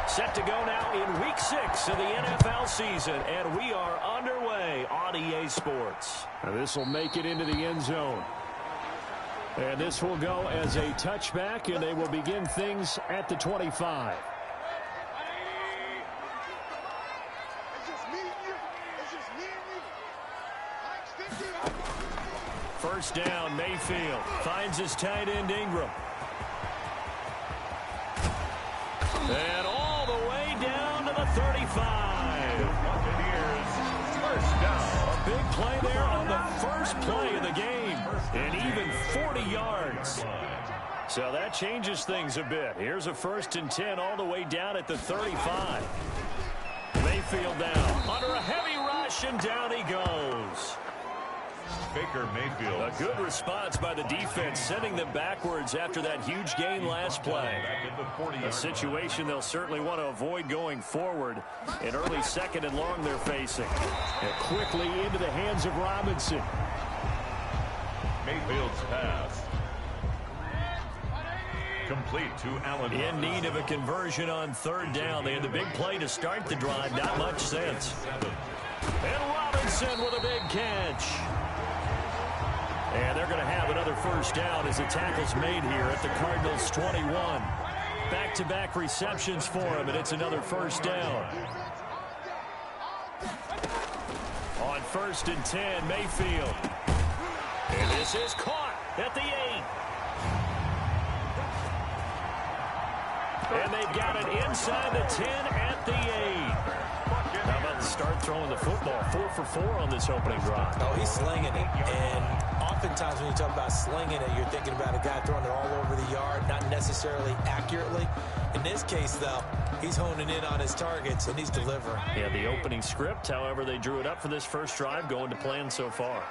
Set to go now in Week 6 of the NFL season, and we are underway on EA Sports. This will make it into the end zone. And this will go as a touchback, and they will begin things at the 25. First down, Mayfield finds his tight end Ingram. And all the way down to the 35. Buccaneers, first down. A big play there on the first play of the game. And even 40 yards. So that changes things a bit. Here's a 1st and 10 all the way down at the 35. Mayfield down under a heavy rush, and down he goes. Baker Mayfield. A good response by the defense, sending them backwards after that huge gain last play. A situation they'll certainly want to avoid going forward. An early 2nd and long they're facing. And quickly into the hands of Robinson. Mayfield's pass. Complete to Allen. In need of a conversion on 3rd down. They had the big play to start the drive. Not much sense. And Robinson with a big catch. And they're going to have another 1st down as the tackle's made here at the Cardinals' 21. Back-to-back receptions for him, and it's another 1st down. On 1st and 10, Mayfield. And this is caught at the 8. And they've got it inside the 10 at the 8. How about the start throwing the football? 4 for 4 on this opening drive. Oh, he's slinging it. And oftentimes when you talk about slinging it, you're thinking about a guy throwing it all over the yard, not necessarily accurately. In this case, though, he's honing in on his targets, and he's delivering. Yeah, the opening script, however, they drew it up for this first drive, going to plan so far.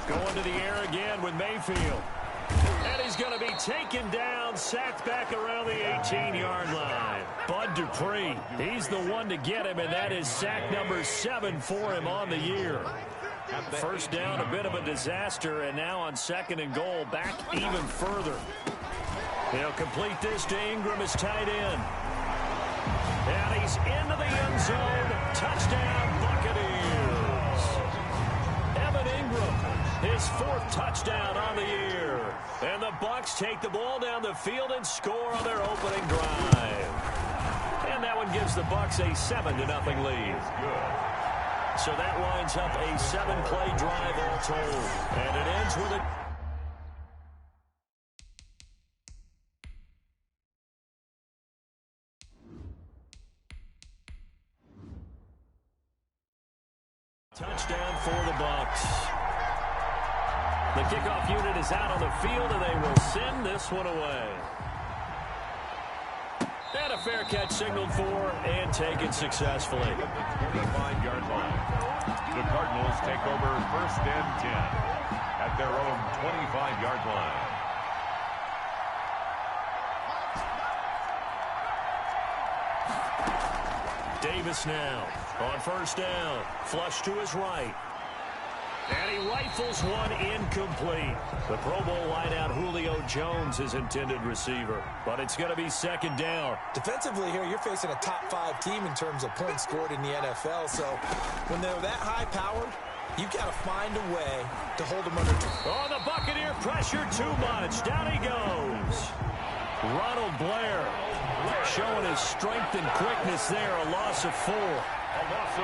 Going to the air again with Mayfield. And he's going to be taken down, sacked back around the 18-yard line. Bud Dupree, he's the one to get him, and that is sack number 7 for him on the year. 1st down, a bit of a disaster, and now on 2nd and goal, back even further. He'll complete this to Ingram, his tight end. And he's into the end zone. Touchdown, Buccaneers. Evan Ingram, his 4th touchdown on the year. And the Bucs take the ball down the field and score on their opening drive. And that one gives the Bucs a 7-0 lead. So that winds up a 7-play drive all told. And it ends with a touchdown for the Bucs. The kickoff unit is out on the field, and they will send this one away. And a fair catch signaled for and taken successfully. 25-yard line. The Cardinals take over 1st and 10 at their own 25-yard line. Davis now on 1st down. Flush to his right. And he rifles one incomplete. The Pro Bowl wideout Julio Jones, his intended receiver. But it's going to be 2nd down. Defensively here, you're facing a top 5 team in terms of points scored in the NFL. So when they're that high-powered, you've got to find a way to hold them under. Oh, the Buccaneer pressure too much. Down he goes. Ronald Blair showing his strength and quickness there. A loss of 4.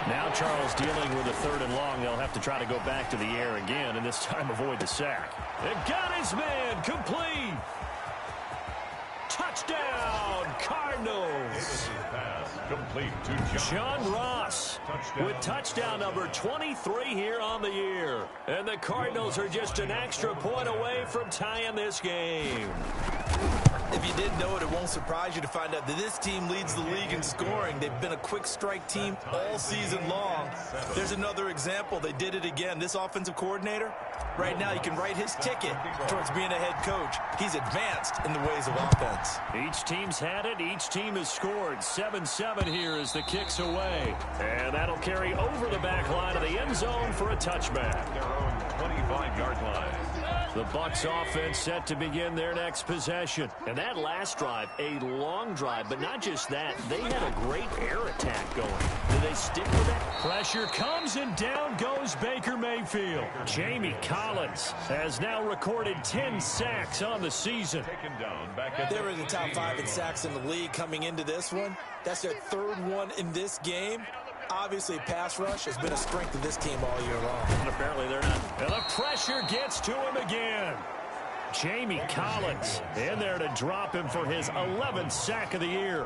Now Charles dealing with a 3rd and long. They'll have to try to go back to the air again, and this time avoid the sack. And got his man complete. Touchdown, Cardinals. Complete to John Ross with touchdown number 23 here on the year. And the Cardinals are just an extra point away from tying this game. If you didn't know it, it won't surprise you to find out that this team leads the league in scoring. They've been a quick strike team all season long. There's another example. They did it again. This offensive coordinator, right now, you can write his ticket towards being a head coach. He's advanced in the ways of offense. Each team's had it. Each team has scored. 7-7 here as the kick's away. And that'll carry over the back line of the end zone for a touchback. Their own 25-yard line. The Bucs offense set to begin their next possession. And that last drive, a long drive, but not just that. They had a great air attack going. Do they stick with that? Pressure comes, and down goes Baker Mayfield. Jamie Collins has now recorded 10 sacks on the season. They were in the top 5 in sacks in the league coming into this one. That's their 3rd one in this game. Obviously, pass rush has been a strength of this team all year long. And apparently they're not. And the pressure gets to him again. Jamie Collins in there to drop him for his 11th sack of the year.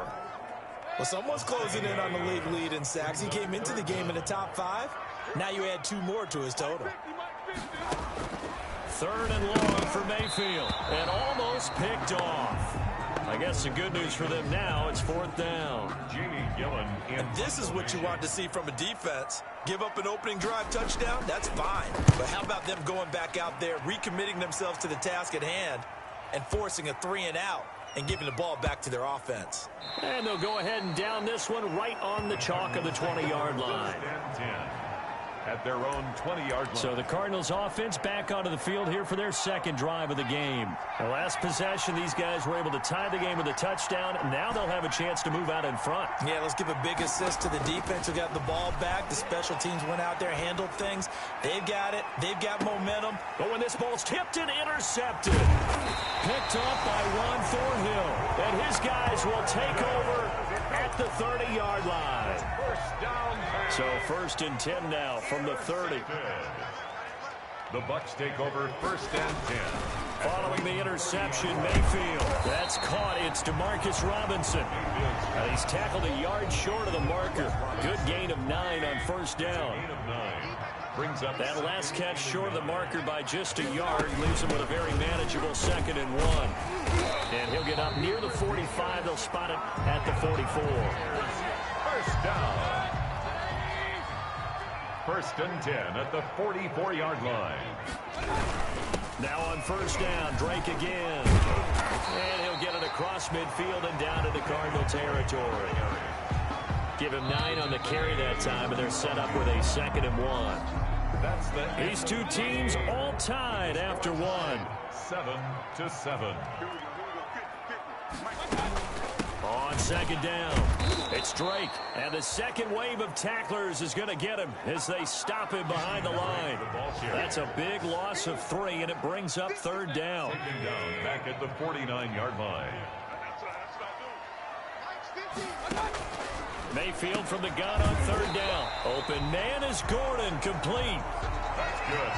Well, someone's closing in on the league lead in sacks. He came into the game in the top 5. Now you add 2 more to his total. 3rd and long for Mayfield. And almost picked off. I guess the good news for them now, it's 4th down. And this is what you want to see from a defense. Give up an opening drive touchdown, that's fine. But how about them going back out there, recommitting themselves to the task at hand, and forcing a 3-and-out and giving the ball back to their offense. And they'll go ahead and down this one right on the chalk of the 20-yard line. At their own 20-yard line. So the Cardinals offense back onto the field here for their 2nd drive of the game. The last possession, these guys were able to tie the game with a touchdown. Now they'll have a chance to move out in front. Yeah, let's give a big assist to the defense who got the ball back. The special teams went out there, handled things. They've got it. They've got momentum. But when this ball's tipped and intercepted, picked up by Juan Thornhill. And his guys will take over at the 30-yard line. So 1st and 10 now from the 30. The Bucs take over 1st and 10. Following the interception, Mayfield. That's caught. It's DeMarcus Robinson. And he's tackled a yard short of the marker. Good gain of 9 on 1st down. Brings up that last catch short of the marker by just a yard. Leaves him with a very manageable 2nd and 1. And he'll get up near the 45. They'll spot it at the 44. 1st down. 1st and 10 at the 44-yard line. Now on 1st down, Drake again. And he'll get it across midfield and down into Cardinal territory. Give him 9 on the carry that time, and they're set up with a 2nd and 1. These two teams all tied after 1. 7-7. On 2nd down, it's Drake, and the 2nd wave of tacklers is going to get him as they stop him behind the line. That's a big loss of 3, and it brings up 3rd down. Back at the 49-yard line. Mayfield from the gun on 3rd down. Open man is Gordon, complete. That's good.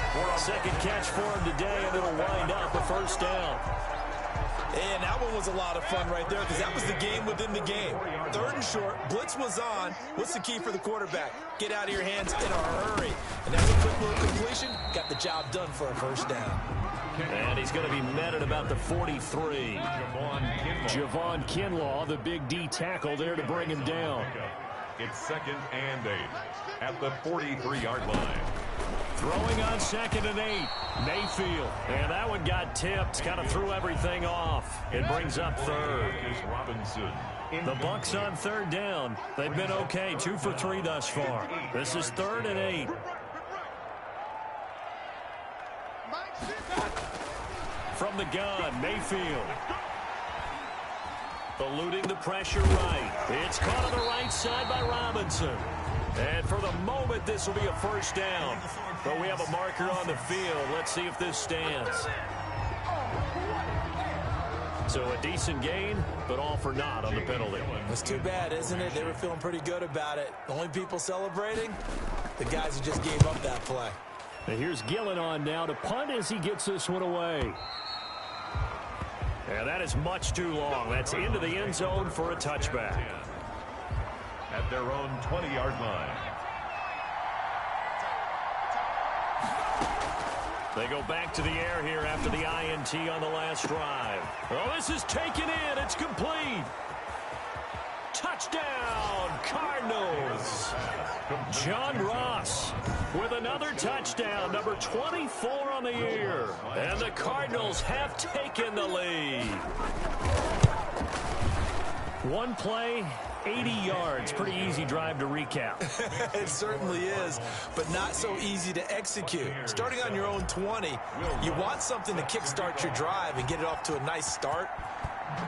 2nd catch for him today, and it'll wind up a 1st down. And that one was a lot of fun right there because that was the game within the game. 3rd and short, blitz was on. What's the key for the quarterback? Get out of your hands in a hurry. And that's a quick little completion. Got the job done for a 1st down. And he's going to be met at about the 43. Javon Kinlaw, the big D tackle there to bring him down. It's 2nd and 8 at the 43-yard line. Throwing on 2nd and 8. Mayfield. And that one got tipped. Kind of threw everything off. It brings up 3rd. The Bucs on 3rd down. They've been okay. 2 for 3 thus far. This is 3rd and 8. From the gun, Mayfield. Eluding the pressure right. It's caught on the right side by Robinson. And for the moment, this will be a 1st down. But we have a marker on the field. Let's see if this stands. So a decent gain, but all for naught on the penalty. It's too bad, isn't it? They were feeling pretty good about it. The only people celebrating, the guys who just gave up that play. And here's Gillen on now to punt as he gets this one away. And that is much too long. That's into the end zone for a touchback. At their own 20-yard line. They go back to the air here after the INT on the last drive. Oh, this is taken in. It's complete. Touchdown, Cardinals. John Ross with another touchdown, number 24 on the year. And the Cardinals have taken the lead. One play 80 yards. Pretty easy drive to recap. It certainly is, but not so easy to execute. Starting on your own 20, you want something to kickstart your drive and get it off to a nice start.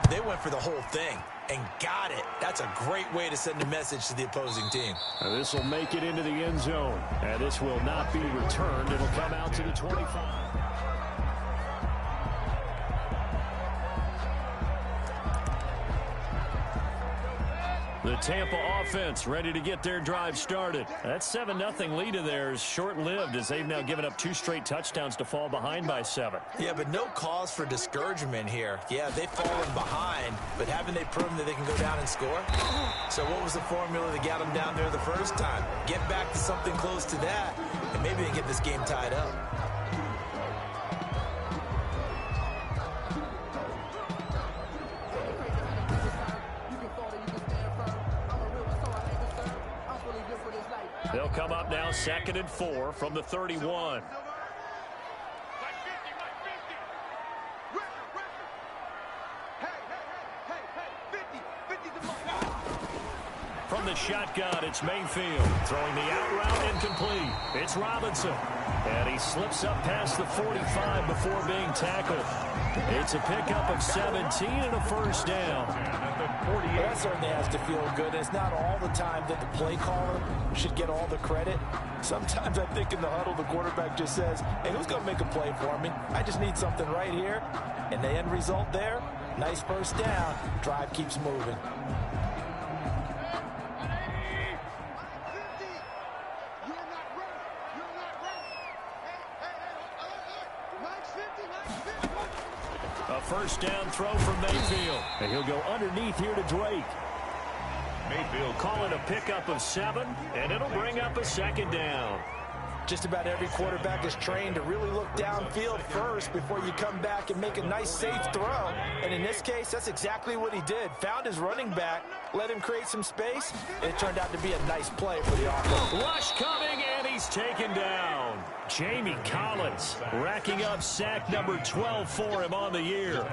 They went for the whole thing and got it. That's a great way to send a message to the opposing team. This will make it into the end zone, and this will not be returned. It'll come out to the 25. The Tampa offense ready to get their drive started. That 7-0 lead of theirs short-lived as they've now given up 2 straight touchdowns to fall behind by 7. Yeah, but no cause for discouragement here. Yeah, they've fallen behind, but haven't they proven that they can go down and score? So what was the formula that got them down there the first time? Get back to something close to that, and maybe they get this game tied up. They'll come up now 2nd and 4 from the 31. From the shotgun, it's Mayfield. Throwing the out route incomplete. It's Robinson. And he slips up past the 45 before being tackled. It's a pickup of 17 and a first down. Well, that certainly has to feel good. It's not all the time that the play caller should get all the credit. Sometimes I think in the huddle, the quarterback just says, hey, who's going to make a play for me? I just need something right here. And the end result there, nice first down. Drive keeps moving. A first down throw from Mayfield. And he'll go underneath here to Drake. Mayfield calling a pickup of 7, and it'll bring up a 2nd down. Just about every quarterback is trained to really look downfield first before you come back and make a nice, safe throw. And in this case, that's exactly what he did. Found his running back, let him create some space, and it turned out to be a nice play for the offense. Rush coming, and he's taken down. Jamie Collins racking up sack number 12 for him on the year.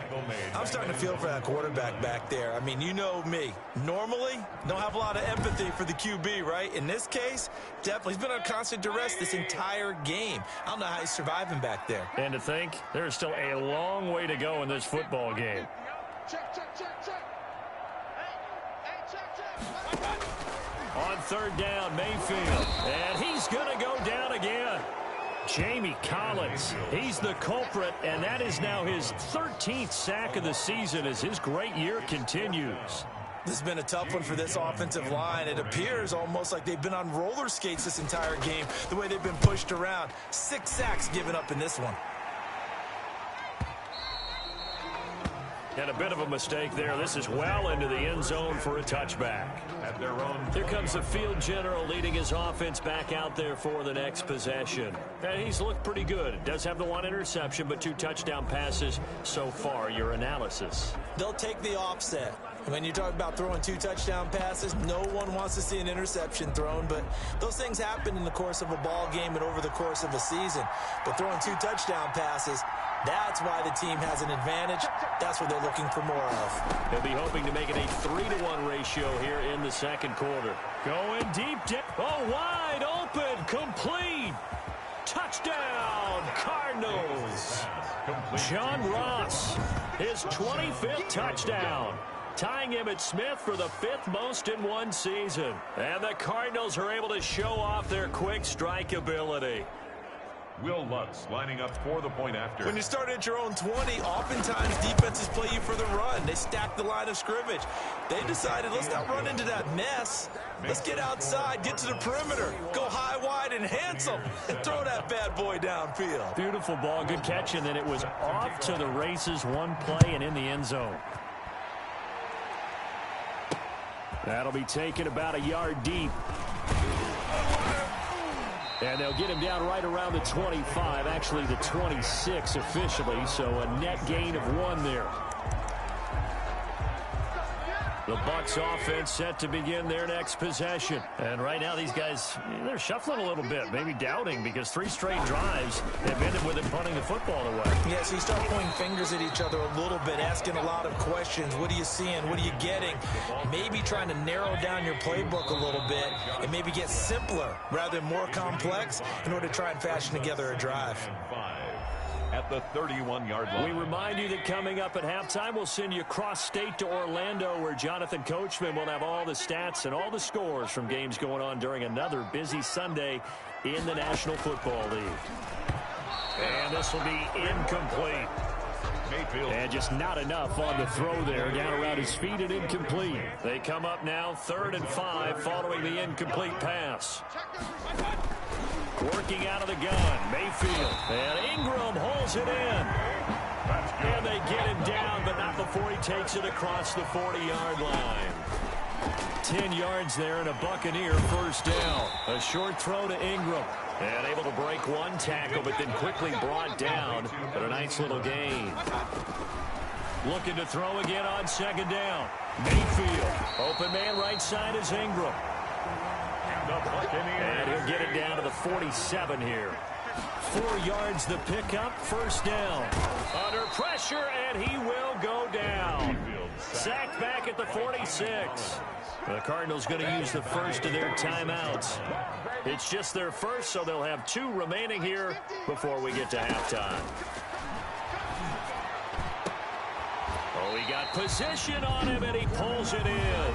I'm starting to feel for that quarterback back there. I mean, you know me. Normally, don't have a lot of empathy for the QB, right? In this case, definitely. He's been on constant duress this entire game. I don't know how he's surviving back there. And to think, there's still a long way to go in this football game. On 3rd down, Mayfield. And he's going to go down again. Jamie Collins, he's the culprit, and that is now his 13th sack of the season as his great year continues. This has been a tough one for this offensive line. It appears almost like they've been on roller skates this entire game, the way they've been pushed around. 6 sacks given up in this one. And a bit of a mistake there. This is well into the end zone for a touchback. At their own. Here comes the field general leading his offense back out there for the next possession. And he's looked pretty good. Does have the 1 interception, but 2 touchdown passes so far. Your analysis? They'll take the offset. When you talk about throwing 2 touchdown passes, no one wants to see an interception thrown, but those things happen in the course of a ball game and over the course of a season. But throwing 2 touchdown passes, that's why the team has an advantage. That's what they're looking for more of. They'll be hoping to make it a 3-to-1 ratio here in the 2nd quarter. Going deep. Oh, wide open. Complete. Touchdown, Cardinals. John Ross, his 25th touchdown. Tying him at Smith for the 5th most in one season. And the Cardinals are able to show off their quick strike ability. Will Lutz lining up for the point after. When you start at your own 20, oftentimes defenses play you for the run. They stack the line of scrimmage. They decided, let's not run into that mess. Let's get outside, get to the perimeter, go high, wide, and handsome, and throw that bad boy downfield. Beautiful ball, good catch, and then it was off to the races, 1 play and in the end zone. That'll be taken about a yard deep. And they'll get him down right around the 25, actually the 26 officially, so a net gain of 1 there. The Bucs offense set to begin their next possession. And right now these guys, they're shuffling a little bit, maybe doubting, because 3 straight drives have ended with them punting the football away. Yeah, so you start pointing fingers at each other a little bit, asking a lot of questions. What are you seeing? What are you getting? Maybe trying to narrow down your playbook a little bit and maybe get simpler rather than more complex in order to try and fashion together a drive. At the 31-yard line. We remind you that coming up at halftime, we'll send you cross-state to Orlando, where Jonathan Coachman will have all the stats and all the scores from games going on during another busy Sunday in the National Football League. And this will be incomplete. Mayfield. And just not enough on the throw there. Down around his feet and incomplete. They come up now 3rd and 5 following the incomplete pass. Working out of the gun, Mayfield. And Ingram holds it in. And they get him down, but not before he takes it across the 40-yard line. 10 yards there and a Buccaneer first down. A short throw to Ingram. And able to break one tackle, but then quickly brought down. But a nice little gain. Looking to throw again on 2nd down. Mayfield. Open man right side is Ingram. And he'll get it down to the 47 here. 4 yards the pickup, first down. Under pressure, and he will go down. Sacked back at the 46. The Cardinals going to use the first of their timeouts. It's just their first, so they'll have 2 remaining here before we get to halftime. Oh, he got position on him, and he pulls it in.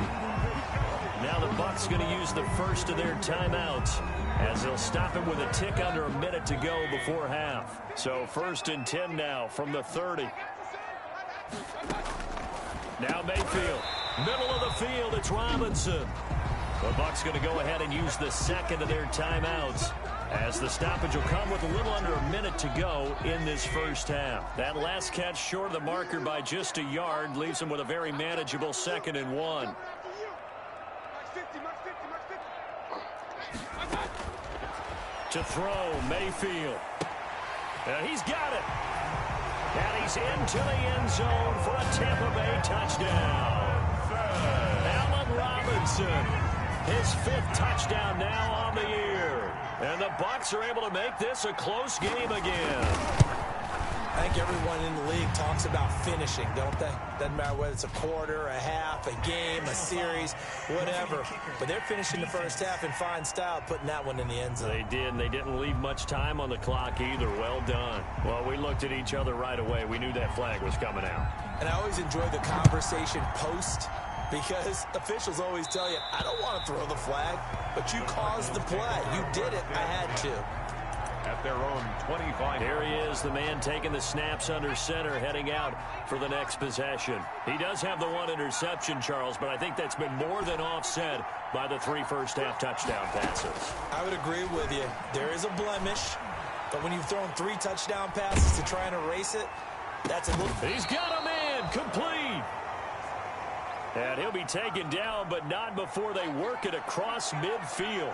Now the Bucs going to use the first of their timeouts as they'll stop him with a tick under a minute to go before half. So 1st and 10 now from the 30. Now Mayfield. Middle of the field, it's Robinson. The Bucs going to go ahead and use the second of their timeouts as the stoppage will come with a little under a minute to go in this first half. That last catch short of the marker by just a yard leaves them with a very manageable 2nd and 1. To throw, Mayfield. And he's got it. And he's into the end zone for a Tampa Bay touchdown. Allen Robinson, his 5th touchdown now on the year. And the Bucs are able to make this a close game again. I think everyone in the league talks about finishing, don't they? Doesn't matter whether it's a quarter, a half, a game, a series, whatever. But they're finishing the first half in fine style, putting that one in the end zone. They did, and they didn't leave much time on the clock either. Well done. Well, we looked at each other right away. We knew that flag was coming out. And I always enjoy the conversation post, because officials always tell you, I don't want to throw the flag, but you caused the play. You did it. I had to. At their own 25. Here he is, the man taking the snaps under center, heading out for the next possession. He does have the 1 interception, Charles, but I think that's been more than offset by the 3 first-half touchdown passes. I would agree with you. There is a blemish, but when you've thrown 3 touchdown passes to try and erase it, that's a little... He's got a man, complete. And he'll be taken down, but not before they work it across midfield.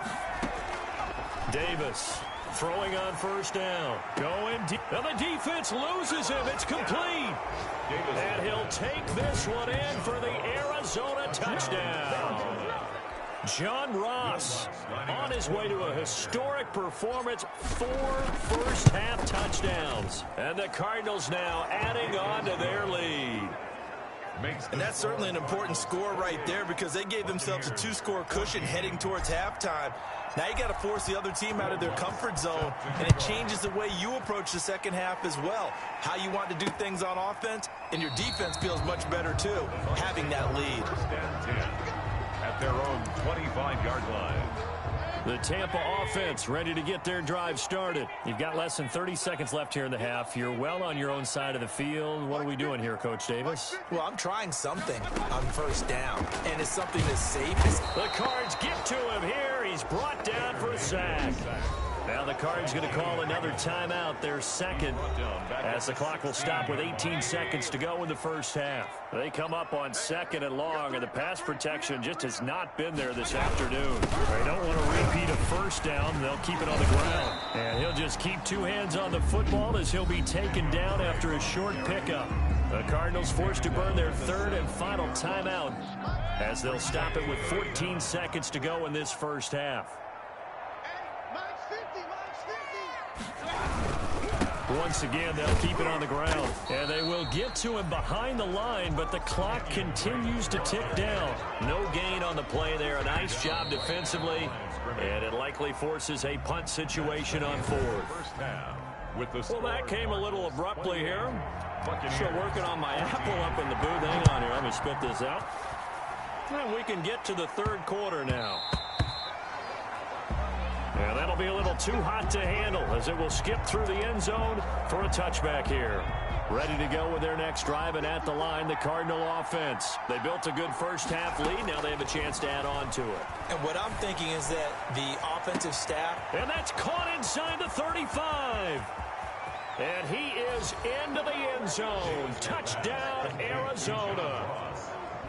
Davis throwing on first down. Going deep. And the defense loses him. It's complete. And he'll take this one in for the Arizona touchdown. John Ross on his way to a historic performance. 4 first-half touchdowns. And the Cardinals now adding on to their lead. And that's certainly an important score right there, because they gave themselves a 2-score cushion heading towards halftime. Now you got to force the other team out of their comfort zone, and it changes the way you approach the second half as well. How you want to do things on offense, and your defense feels much better too, having that lead. At their own 25-yard line. The Tampa offense ready to get their drive started. You've got less than 30 seconds left here in the half. You're well on your own side of the field. What are we doing here, Coach Davis? Well, I'm trying something on first down, and it's something as safe as... The Cards get to him here. He's brought down for a sack. Now the Cards going to call another timeout, their second, as the clock will stop with 18 seconds to go in the first half. They come up on 2nd and long, and the pass protection just has not been there this afternoon. They don't want to repeat a first down. They'll keep it on the ground. And he'll just keep 2 hands on the football as he'll be taken down after a short pickup. The Cardinals forced to burn their third and final timeout as they'll stop it with 14 seconds to go in this first half. Once again, they'll keep it on the ground. And they will get to him behind the line, but the clock continues to tick down. No gain on the play there. A nice job defensively. And it likely forces a punt situation on fourth. Well, that came a little abruptly here. Still working on my apple up in the booth. Hang on here. Let me spit this out. And we can get to the third quarter now. And that'll be a little too hot to handle as it will skip through the end zone for a touchback here. Ready to go with their next drive, and at the line, the Cardinal offense. They built a good first-half lead. Now they have a chance to add on to it. And what I'm thinking is that the offensive staff... And that's caught inside the 35. And he is into the end zone. Touchdown, Arizona.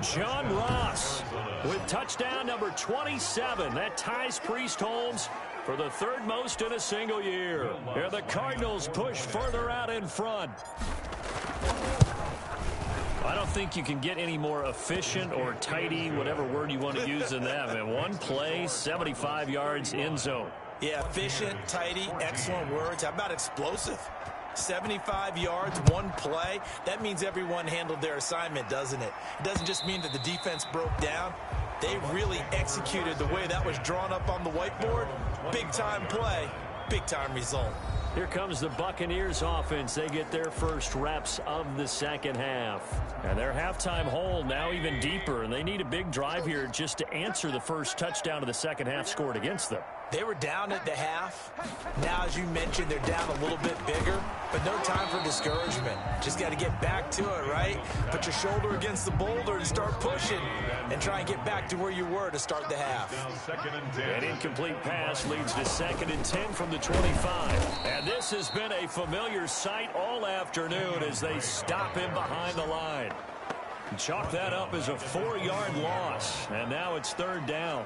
John Ross with touchdown number 27. That ties Priest Holmes for the third most in a single year. And the Cardinals push further out in front. I don't think you can get any more efficient or tidy, whatever word you want to use in that. Man, one play, 75 yards, end zone. Yeah, efficient, tidy, excellent words. How about explosive? 75 yards, one play. That means everyone handled their assignment, doesn't it? It doesn't just mean that the defense broke down. They really executed the way that was drawn up on the whiteboard. Big-time play, big-time result. Here comes the Buccaneers offense. They get their first reps of the second half. And their halftime hole now even deeper, and they need a big drive here just to answer the first touchdown of the second half scored against them. They were down at the half. Now, as you mentioned, they're down a little bit bigger, but no time for discouragement. Just got to get back to it, right? Put your shoulder against the boulder and start pushing and try and get back to where you were to start the half. An incomplete pass leads to 2nd and 10 from the 25. And this has been a familiar sight all afternoon as they stop him behind the line. Chalk that up as a 4-yard loss, and now it's 3rd down.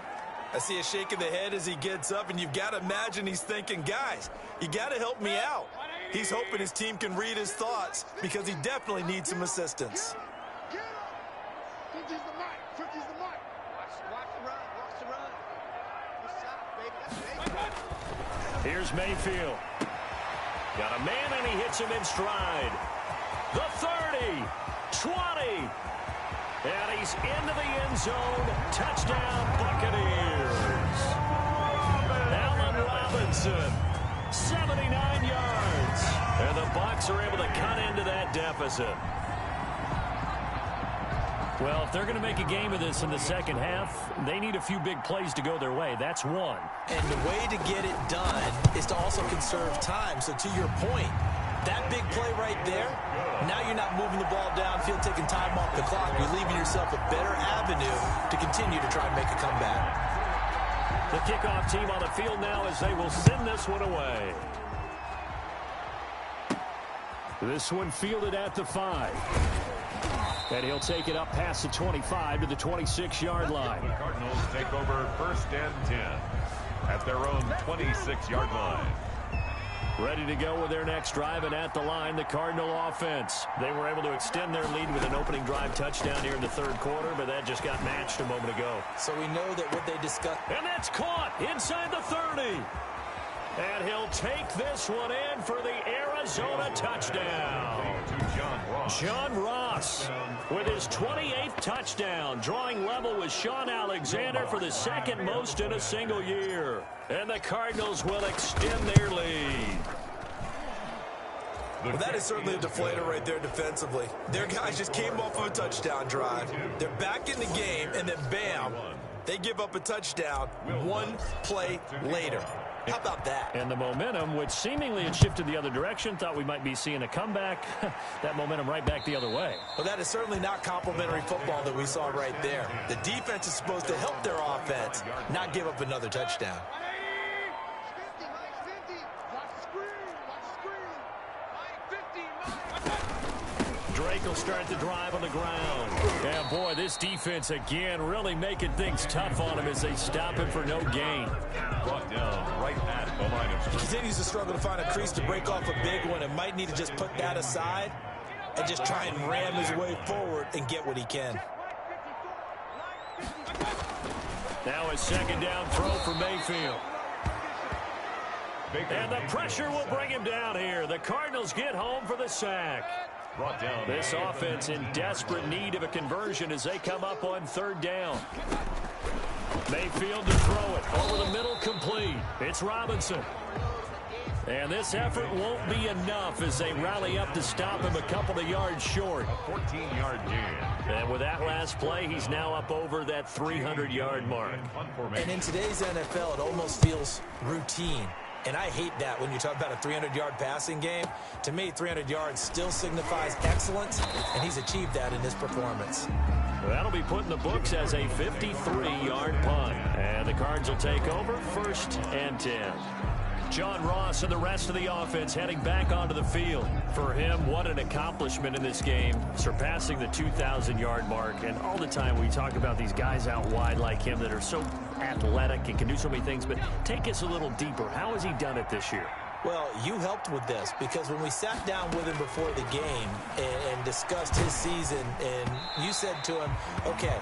I see a shake of the head as he gets up, and you've got to imagine he's thinking, guys, you got to help me out. He's hoping his team can read his thoughts because he definitely needs some assistance. Here's Mayfield. Got a man, and he hits him in stride. The 30, 20. And he's into the end zone. Touchdown, Buccaneers. Allen Robinson, 79 yards. And the Bucs are able to cut into that deficit. Well, if they're going to make a game of this in the second half, they need a few big plays to go their way. That's one. And the way to get it done is to also conserve time. So to your point, that big play right there, now you're not moving the ball downfield, taking time off the clock. You're leaving yourself a better avenue to continue to try and make a comeback. The kickoff team on the field now as they will send this one away. This one fielded at the 5. And he'll take it up past the 25 to the 26-yard line. The Cardinals take over 1st and 10 at their own 26-yard line. Ready to go with their next drive, and at the line, the Cardinal offense. They were able to extend their lead with an opening drive touchdown here in the 3rd quarter, but that just got matched a moment ago. So we know that what they discussed. And that's caught inside the 30. And he'll take this one in for the Arizona touchdown. John Ross with his 28th touchdown, drawing level with Sean Alexander for the 2nd most in a single year. And the Cardinals will extend their lead. Well, that is certainly a deflator right there defensively. Their guys just came off of a touchdown drive. They're back in the game, and then bam, they give up a touchdown one play later. How about that? And the momentum, which seemingly had shifted the other direction, thought we might be seeing a comeback. That momentum right back the other way. Well, that is certainly not complimentary football that we saw right there. The defense is supposed to help their offense, not give up another touchdown. Drake will start the drive on the ground. And boy, this defense again really making things tough on him as they stop him for no gain. Brought down right at the line of He continues to struggle to find a crease to break off a big one and might need to just put that aside. and just try and ram his way forward and get what he can. Now a second down throw for Mayfield. And the pressure will bring him down here. The Cardinals get home for the sack. This offense in desperate need of a conversion as they come up on third down. Mayfield to throw it over the middle, complete. It's Robinson. And this effort won't be enough as they rally up to stop him a couple of yards short. A 14-yard gain. And with that last play, he's now up over that 300-yard mark. And in today's NFL, it almost feels routine. And I hate that when you talk about a 300-yard passing game. To me, 300 yards still signifies excellence, and he's achieved that in this performance. That'll be put in the books as a 53-yard punt. And the Cards will take over 1st and 10. John Ross and the rest of the offense heading back onto the field. For him, what an accomplishment in this game, surpassing the 2,000-yard mark. And all the time we talk about these guys out wide like him that are so athletic and can do so many things. But take us a little deeper. How has he done it this year? Well, you helped with this because when we sat down with him before the game and discussed his season, and you said to him, okay,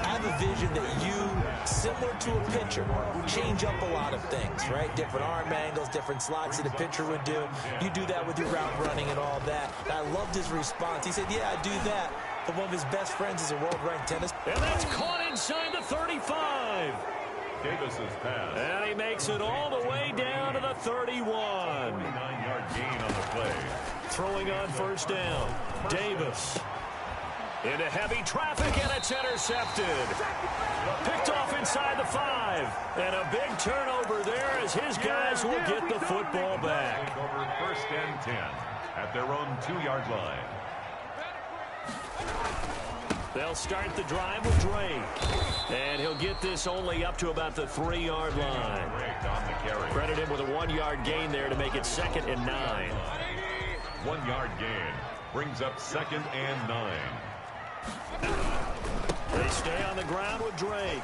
I have a vision that you, similar to a pitcher, change up a lot of things, right? Different arm angles, different slots that a pitcher would do. You do that with your route running and all that. And I loved his response. He said, yeah, I do that. But one of his best friends is a world-ranked tennis. And that's caught inside the 35. Davis's pass. And he makes it all the way down to the 31. 49-yard gain on the play. Throwing on first down. Davis. Into heavy traffic, and it's intercepted. Picked off inside the 5. And a big turnover there as his guys will get the football back. Over 1st and 10 at their own 2-yard line. They'll start the drive with Drake. And he'll get this only up to about the 3-yard line. Credit him with a 1-yard gain there to make it 2nd and 9. 1-yard gain brings up 2nd and 9. They stay on the ground with Drake.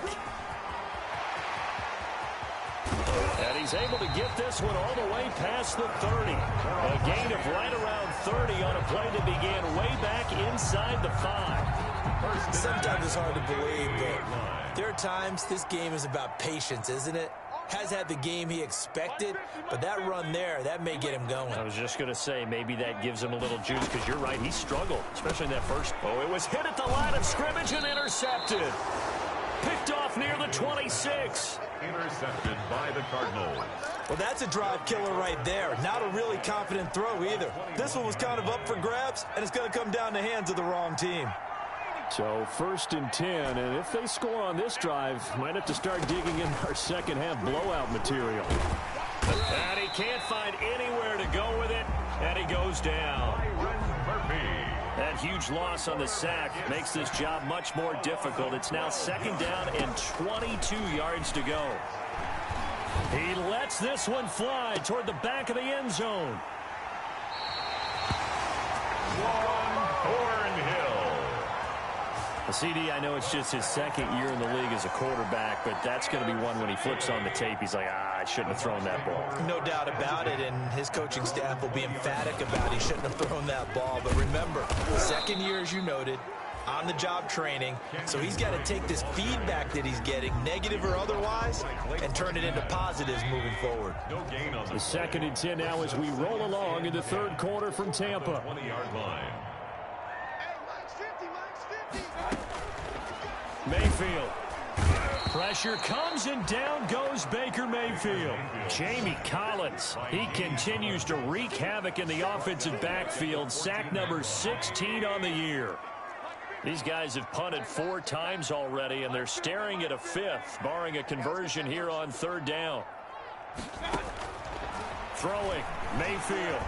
And he's able to get this one all the way past the 30. A gain of right around 30 on a play that began way back inside the 5. Sometimes it's hard to believe, but there are times this game is about patience, isn't it? Has had the game he expected, but that run there, that may get him going. I was just going to say, maybe that gives him a little juice, because you're right, he struggled, especially in that first. Oh, it was hit at the line of scrimmage and intercepted. Picked off near the 26. Intercepted by the Cardinals. Well, that's a drive killer right there. Not a really confident throw either. This one was kind of up for grabs, and it's going to come down the hands of the wrong team. So 1st and 10, and if they score on this drive, might have to start digging in our second half blowout material. And he can't find anywhere to go with it, and he goes down. That huge loss on the sack makes this job much more difficult. It's now 2nd down and 22 yards to go. He lets this one fly toward the back of the end zone. CD, I know it's just his 2nd year in the league as a quarterback, but that's going to be one when he flips on the tape. He's like, I shouldn't have thrown that ball. No doubt about it, and his coaching staff will be emphatic about he shouldn't have thrown that ball. But remember, 2nd year, as you noted, on-the-job training, so he's got to take this feedback that he's getting, negative or otherwise, and turn it into positives moving forward. No gain on the 2nd and 10 now as we roll along in the 3rd quarter from Tampa. 20-yard line. Mayfield. Pressure comes and down goes Baker Mayfield. Jamie Collins, he continues to wreak havoc in the offensive backfield. Sack number 16 on the year. These guys have punted 4 times already, and they're staring at a 5th, barring a conversion here on 3rd down. Throwing, Mayfield.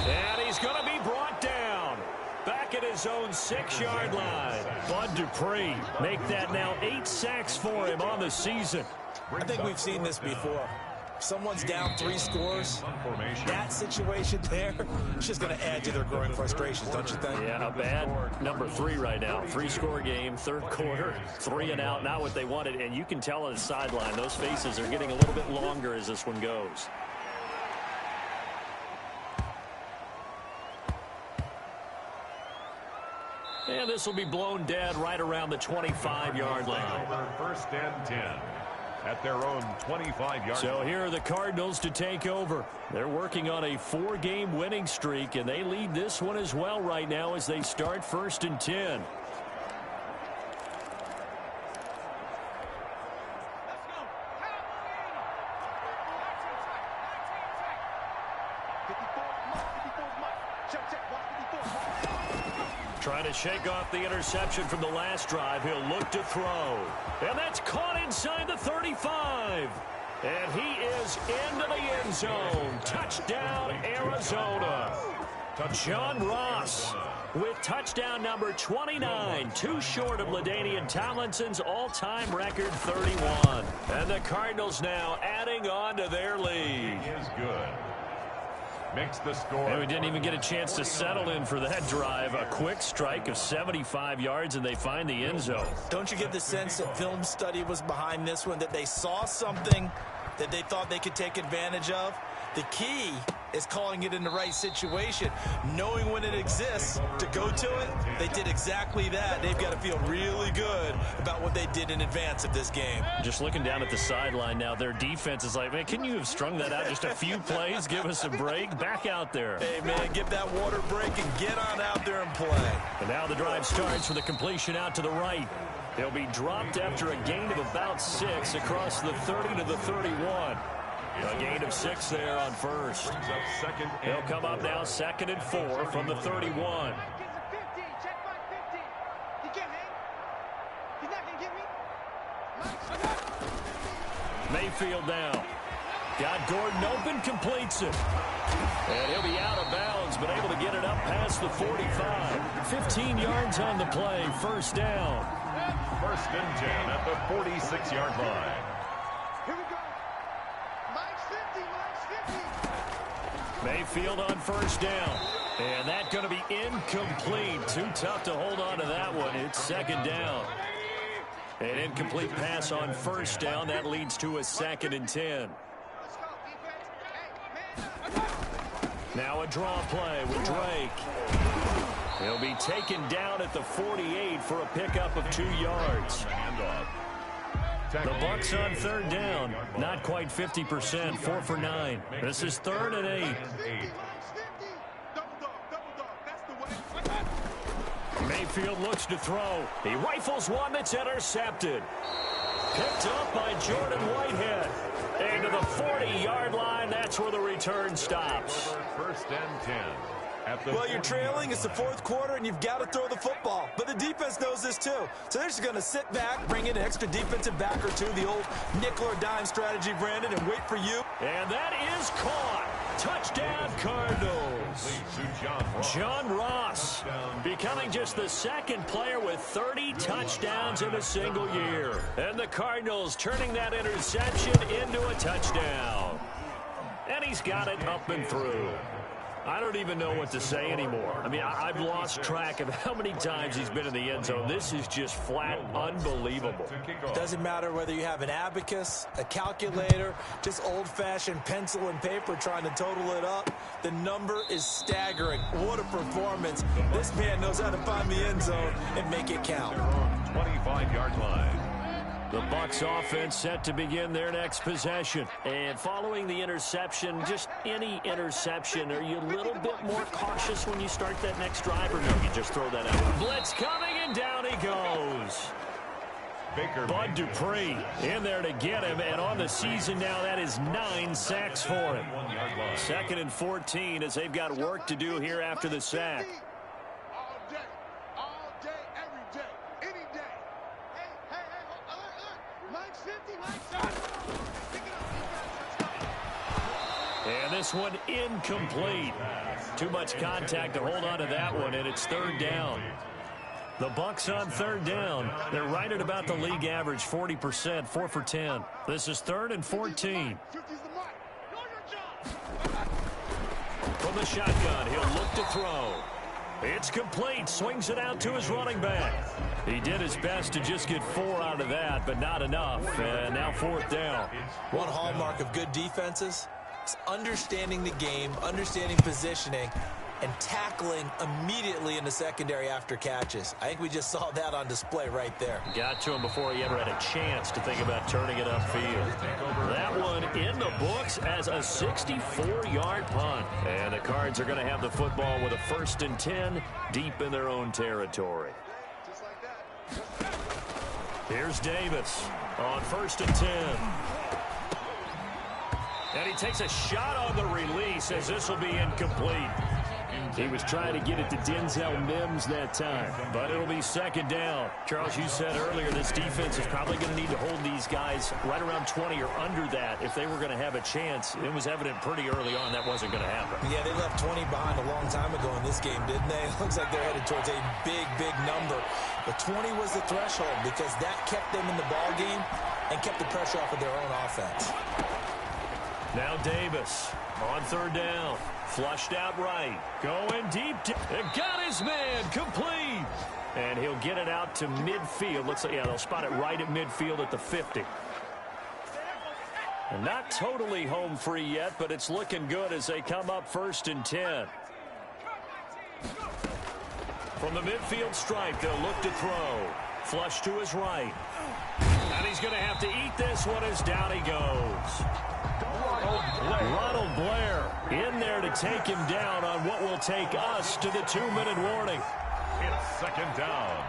And he's going to be brought down. Back at his own 6-yard line. Bud Dupree make that now 8 sacks for him on the season. I think we've seen this before. If someone's down 3 scores, that situation there, it's just going to add to their growing frustrations, don't you think? Yeah, a bad number 3 right now. 3-score game, 3rd quarter, 3 and out, not what they wanted. And you can tell on the sideline, those faces are getting a little bit longer as this one goes. And this will be blown dead right around the 25-yard line. First and 10 at their own 25-yard. So here are the Cardinals to take over. They're working on a 4-game winning streak, and they lead this one as well right now as they start first and 10. Trying to shake off the interception from the last drive. He'll look to throw. And that's caught inside the 35. And he is into the end zone. Touchdown, Arizona. John Ross with touchdown number 29. Too short of LaDainian Tomlinson's all-time record 31. And the Cardinals now adding on to their lead. He is good. Makes the score. And we didn't even get a chance to settle in for that drive. A quick strike of 75 yards, and they find the end zone. Don't you get the sense that film study was behind this one, that they saw something that they thought they could take advantage of? The key is calling it in the right situation, knowing when it exists to go to it. They did exactly that. They've got to feel really good about what they did in advance of this game. Just looking down at the sideline now, their defense is like, man, can you have strung that out just a few plays? Give us a break. Back out there. Hey, man, give that water break and get on out there and play. And now the drive starts with a completion out to the right. He'll be dropped after a gain of about 6 across the 30 to the 31. A gain of 6 there on first. He'll come up now 2nd and 4 from the 31. Mayfield now. Got Gordon open, completes it. And he'll be out of bounds, but able to get it up past the 45. 15 yards on the play, first down. First and 10 at the 46-yard line. Mayfield on first down. And that's going to be incomplete. Too tough to hold on to that one. It's 2nd down. An incomplete pass on first down. That leads to a 2nd and 10. Now a draw play with Drake. He'll be taken down at the 48 for a pickup of 2 yards. The Bucks on 3rd down. Not quite 50%. 4 for 9. This is 3rd and 8. Mayfield looks to throw. He rifles one that's intercepted. Picked up by Jordan Whitehead. And to the 40-yard line, that's where the return stops. First and 10. Well, you're trailing. It's the 4th quarter, and you've got to throw the football. But the defense knows this, too. So they're just going to sit back, bring in an extra defensive back or two, the old nickel or dime strategy, Brandon, and wait for you. And that is caught. Touchdown, Cardinals. John Ross becoming just the 2nd player with 30 touchdowns in a single year. And the Cardinals turning that interception into a touchdown. And he's got it up and through. I don't even know what to say anymore. I mean, I've lost track of how many times he's been in the end zone. This is just flat unbelievable. Doesn't matter whether you have an abacus, a calculator, just old-fashioned pencil and paper trying to total it up. The number is staggering. What a performance. This man knows how to find the end zone and make it count. 25-yard line. The Bucks offense set to begin their next possession. And following the interception, just any interception, are you a little bit more cautious when you start that next drive, or no, you just throw that out? Blitz coming, and down he goes. Bud Dupree in there to get him, and on the season now, that is 9 sacks for him. 2nd and 14 as they've got work to do here after the sack. And this one incomplete. Too much contact to hold on to that one, and it's 3rd down. The Bucks on 3rd down. They're right at about the league average, 40%, 4 for 10. This is 3rd and 14. From the shotgun, he'll look to throw. It's complete. Swings it out to his running back. He did his best to just get 4 out of that, but not enough. And now 4th down. One hallmark of good defenses is understanding the game, understanding positioning, and tackling immediately in the secondary after catches. I think we just saw that on display right there. Got to him before he ever had a chance to think about turning it upfield. That one in the books as a 64-yard punt. And the Cards are going to have the football with a 1st and 10 deep in their own territory. Here's Davis on 1st and 10. And he takes a shot on the release as this will be incomplete. He was trying to get it to Denzel Mims that time, but it'll be 2nd down. Charles, you said earlier this defense is probably going to need to hold these guys right around 20 or under that if they were going to have a chance. It was evident pretty early on that wasn't going to happen. Yeah, they left 20 behind a long time ago in this game, didn't they? It looks like they're headed towards a big, big number. But 20 was the threshold because that kept them in the ball game and kept the pressure off of their own offense. Now Davis on 3rd down. Flushed out right. Going deep. Got his man. Complete. And he'll get it out to midfield. Looks like, yeah, they'll spot it right at midfield at the 50. And not totally home free yet, but it's looking good as they come up 1st and 10. From the midfield stripe, they'll look to throw. Flush to his right. And he's going to have to eat this one as down he goes. Ronald Blair in there to take him down on what will take us to the 2-minute warning. It's 2nd down.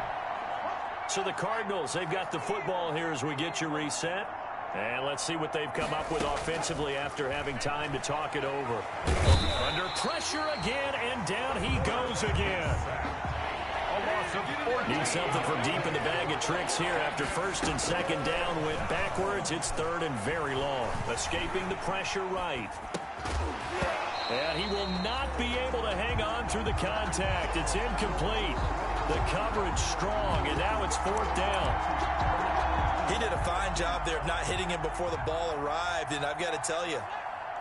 So the Cardinals, they've got the football here as we get you reset. And let's see what they've come up with offensively after having time to talk it over. Under pressure again, and down he goes again. Need something from deep in the bag of tricks here after 1st and 2nd down. Went backwards. It's 3rd and very long. Escaping the pressure right. And he will not be able to hang on through the contact. It's incomplete. The coverage strong, and now it's 4th down. He did a fine job there of not hitting him before the ball arrived, and I've got to tell you,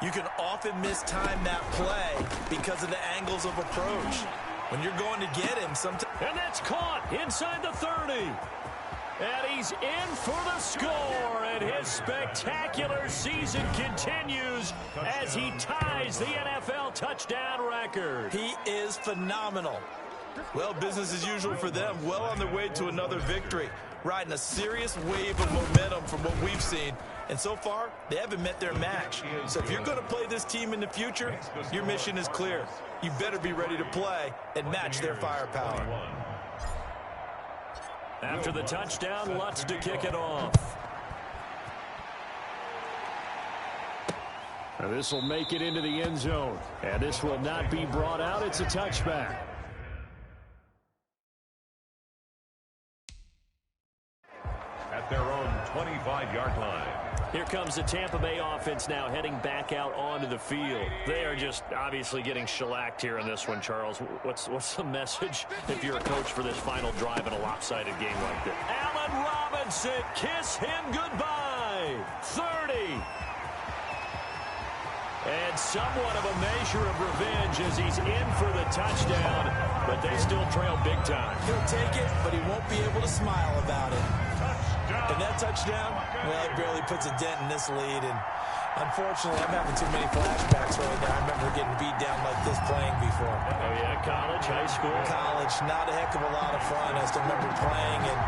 you can often mistime that play because of the angles of approach. When you're going to get him, sometimes... And that's caught inside the 30. And he's in for the score, and his spectacular season continues as he ties the NFL touchdown record. He is phenomenal. Well, business as usual for them. Well on their way to another victory. Riding a serious wave of momentum from what we've seen. And so far, they haven't met their match. So if you're going to play this team in the future, your mission is clear. You better be ready to play and match their firepower. After the touchdown, Lutz to kick it off. And this will make it into the end zone. And this will not be brought out. It's a touchback. At their own 25-yard line. Here comes the Tampa Bay offense now heading back out onto the field. They are just obviously getting shellacked here in this one, Charles. What's the message if you're a coach for this final drive in a lopsided game like this? Allen Robinson, kiss him goodbye. 30. And somewhat of a measure of revenge as he's in for the touchdown, but they still trail big time. He'll take it, but he won't be able to smile about it. And that touchdown, well, it barely puts a dent in this lead. And unfortunately, I'm having too many flashbacks right now. I remember getting beat down like this playing before. Oh, yeah, college, high school? College, not a heck of a lot of fun. I still remember playing and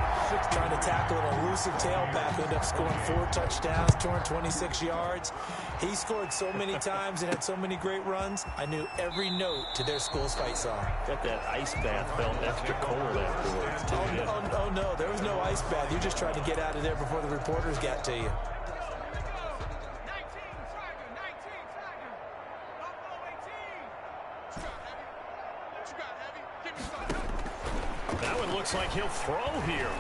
trying to tackle an elusive tailback who ended up scoring 4 touchdowns, 226 yards. He scored so many times and had so many great runs, I knew every note to their school's fight song. Got that ice bath felt extra cold afterwards, too. Oh, no, there was no ice bath. You just tried to get out of there before the reporters got to you. That one looks like he'll throw here.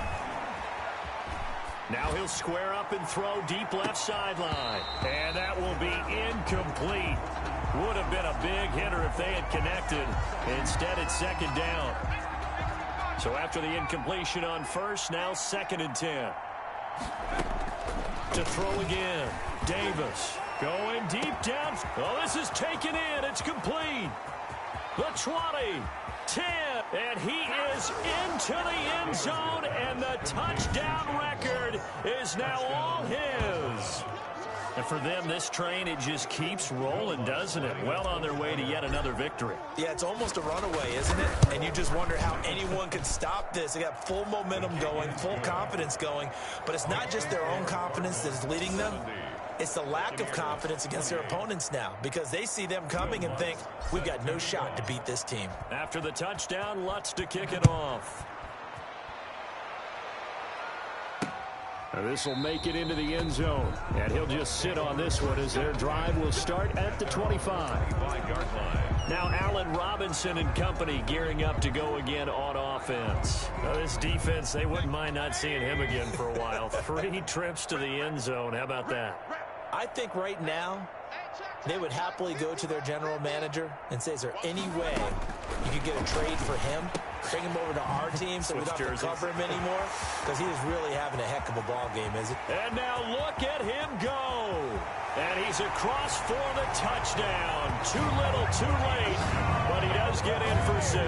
Now he'll square up and throw deep left sideline. And that will be incomplete. Would have been a big hitter if they had connected. Instead, it's 2nd down. So after the incompletion on first, now 2nd and 10. To throw again. Davis going deep down. Oh, this is taken in. It's complete. The 20. 10, and he is into the end zone, and the touchdown record is now all his. And for them, this train, it just keeps rolling, doesn't it? Well on their way to yet another victory. Yeah, it's almost a runaway, isn't it? And you just wonder how anyone can stop this. They got full momentum going, full confidence going. But it's not just their own confidence that is leading them. It's the lack of confidence against their opponents now, because they see them coming and think, we've got no shot to beat this team. After the touchdown, Lutz to kick it off. This will make it into the end zone, and he'll just sit on this one as their drive will start at the 25-yard line. Now Allen Robinson and company gearing up to go again on offense. Now this defense, they wouldn't mind not seeing him again for a while. 3 trips to the end zone. How about that? I think right now they would happily go to their general manager and say, is there any way you could get a trade for him? Bring him over to our team so we don't have to cover him anymore, because he is really having a heck of a ball game, isn't he? And now look at him go. And he's across for the touchdown. Too little, too late, but he does get in for 6.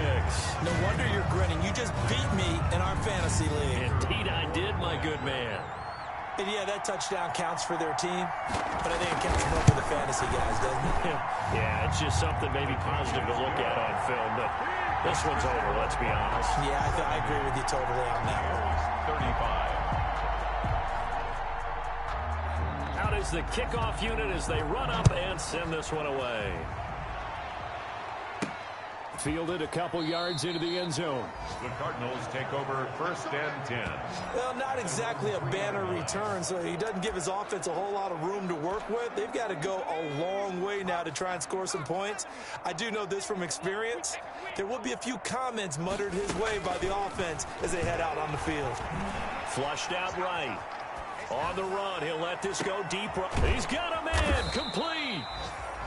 No wonder you're grinning. You just beat me in our fantasy league. Indeed I did, my good man. And yeah, that touchdown counts for their team, but I think it counts more for the fantasy guys, doesn't it? Yeah, it's just something maybe positive to look at on film, but this one's over, let's be honest. Yeah, I agree with you totally on that one. 35. Out is the kickoff unit as they run up and send this one away. Fielded a couple yards into the end zone. The Cardinals take over 1st and 10. Well, not exactly a banner return, so he doesn't give his offense a whole lot of room to work with. They've got to go a long way now to try and score some points. I do know this from experience. There will be a few comments muttered his way by the offense as they head out on the field. Flushed out right. On the run, he'll let this go deep. He's got a man, complete.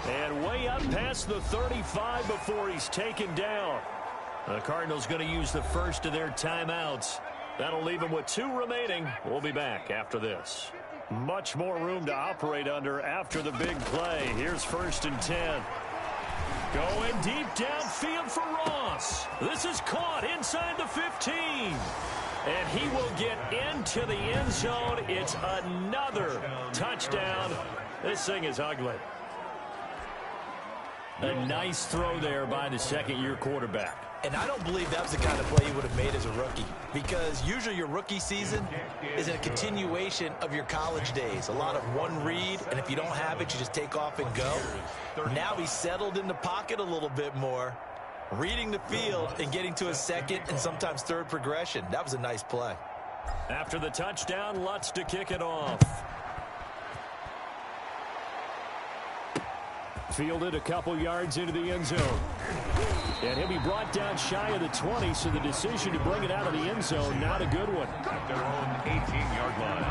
And way up past the 35 before he's taken down. The Cardinals going to use the first of their timeouts. That'll leave them with 2 remaining. We'll be back after this. Much more room to operate under after the big play. Here's 1st and 10. Going deep downfield for Ross. This is caught inside the 15. And he will get into the end zone. It's another touchdown. This thing is ugly. A nice throw there by the second-year quarterback. And I don't believe that was the kind of play he would have made as a rookie, because usually your rookie season is a continuation of your college days. A lot of one read, and if you don't have it, you just take off and go. Now he's settled in the pocket a little bit more, reading the field and getting to his second and sometimes third progression. That was a nice play. After the touchdown, Lutz to kick it off. Fielded a couple yards into the end zone. And he'll be brought down shy of the 20, so the decision to bring it out of the end zone, not a good one. At their own 18-yard line.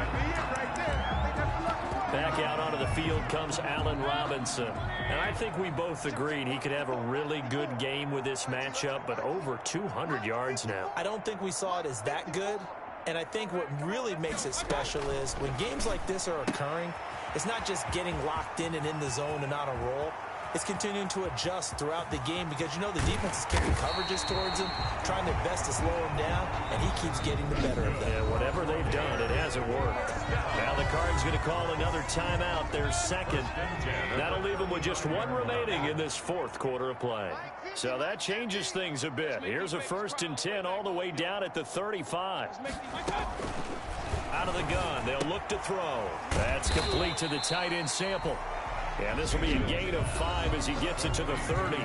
Back out onto the field comes Allen Robinson. And I think we both agreed he could have a really good game with this matchup, but over 200 yards now. I don't think we saw it as that good. And I think what really makes it special is when games like this are occurring, it's not just getting locked in and in the zone and on a roll. It's continuing to adjust throughout the game, because you know the defense is kicking coverages towards him, trying their best to slow him down, and he keeps getting the better of them. Yeah, whatever they've done, it hasn't worked. Now the Cards going to call another timeout, their second. That'll leave them with just 1 remaining in this 4th quarter of play. So that changes things a bit. Here's a 1st and 10 all the way down at the 35. Out of the gun, they'll look to throw. That's complete to the tight end Sample. And this will be a gain of 5 as he gets it to the 30.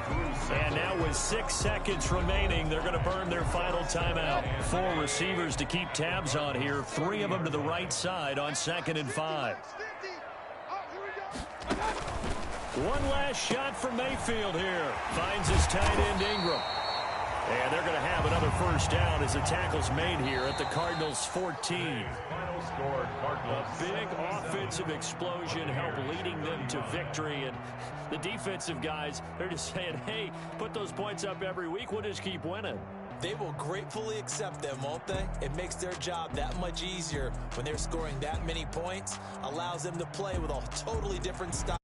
And now with 6 seconds remaining, they're going to burn their final timeout. 4 receivers to keep tabs on here. 3 of them to the right side on 2nd and 5. One last shot for Mayfield here. Finds his tight end Ingram. And they're going to have another first down as the tackle's made here at the Cardinals' 14. Final score, Cardinals. A big offensive explosion helped leading them to victory. And the defensive guys, they're just saying, hey, put those points up every week. We'll just keep winning. They will gratefully accept them, won't they? It makes their job that much easier when they're scoring that many points. Allows them to play with a totally different style.